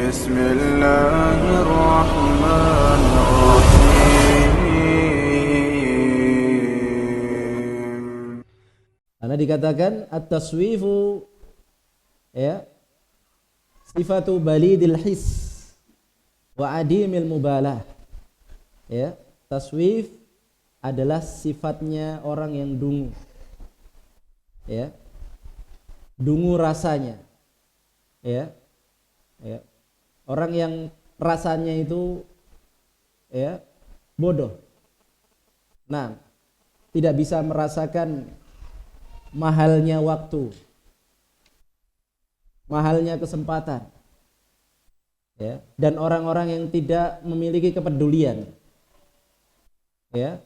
بسم الله الرحمن الرحيم. Karena dikatakan at-taswifu ya sifatu balidil his wa adimil mubalah. Ya, taswif adalah sifatnya orang yang dungu. Ya. Dungu rasanya. Ya. Ya. Orang yang rasanya itu ya bodoh. Nah, tidak bisa merasakan mahalnya waktu, mahalnya kesempatan, ya, dan orang-orang yang tidak memiliki kepedulian, ya.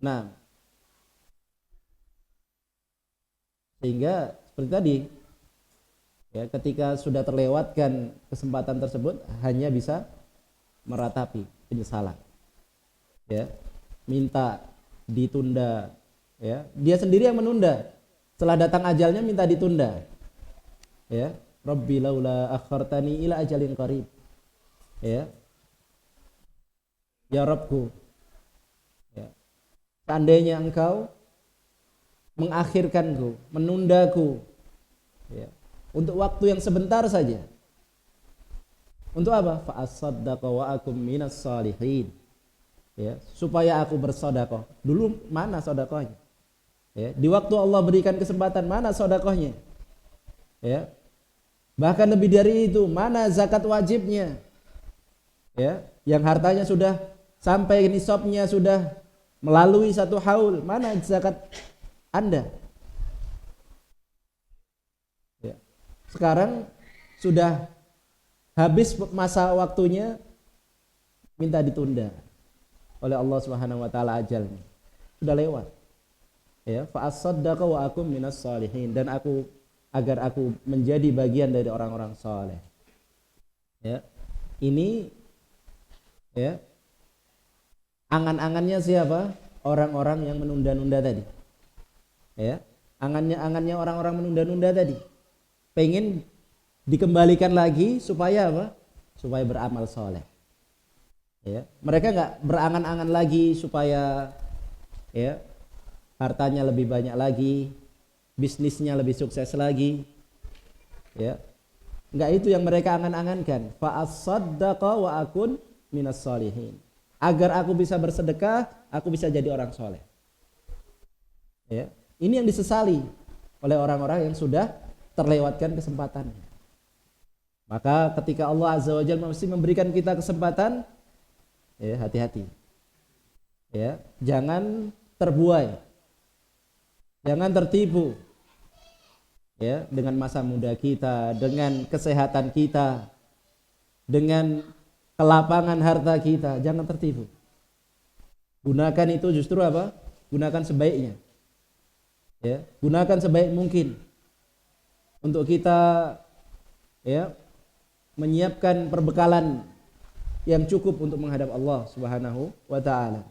Nah, sehingga seperti tadi, ya, ketika sudah terlewatkan kesempatan tersebut, hanya bisa meratapi penyesalan, ya, minta ditunda. Ya, dia sendiri yang menunda. Setelah datang ajalnya minta ditunda. Ya, Rabbi laula akhartani ila ajalin qarib. Ya. Ya Rabbku. Ya. Seandainya engkau mengakhirkanku, menundaku. Ya. Untuk waktu yang sebentar saja. Untuk apa? Fa asaddaqa wa akum minas salihin. Ya, supaya aku bersedekah. Dulu mana sedekahnya? Ya, di waktu Allah berikan kesempatan, mana sedekahnya? Ya. Bahkan lebih dari itu, mana zakat wajibnya? Ya, yang hartanya sudah sampai nisabnya, sudah melalui satu haul, mana zakat Anda? Ya. Sekarang sudah habis masa waktunya, minta ditunda oleh Allah Subhanahu wa taala ajalnya. Sudah lewat. Ya, fa asaddaqa wa akum minas salihin, dan aku agar aku menjadi bagian dari orang-orang saleh. Ya. Ini ya angan-angannya siapa? Orang-orang yang menunda-nunda tadi. Ya. Angannya orang-orang menunda-nunda tadi. Pengen dikembalikan lagi supaya apa? Supaya beramal saleh. Ya. Mereka enggak berangan-angan lagi supaya ya hartanya lebih banyak lagi, bisnisnya lebih sukses lagi, ya. Enggak itu yang mereka angan-angankan. Fa asaddaqa wa akun minas salihin. Agar aku bisa bersedekah, aku bisa jadi orang soleh. Ya. Ini yang disesali oleh orang-orang yang sudah terlewatkan kesempatannya. Maka ketika Allah Azza wa Jalla masih memberikan kita kesempatan, ya hati-hati. Ya, jangan terbuai. Jangan tertipu ya dengan masa muda kita, dengan kesehatan kita, dengan kelapangan harta kita. Jangan tertipu. Gunakan itu justru apa? Gunakan sebaiknya. Ya, gunakan sebaik mungkin untuk kita ya menyiapkan perbekalan yang cukup untuk menghadap Allah Subhanahu wa taala.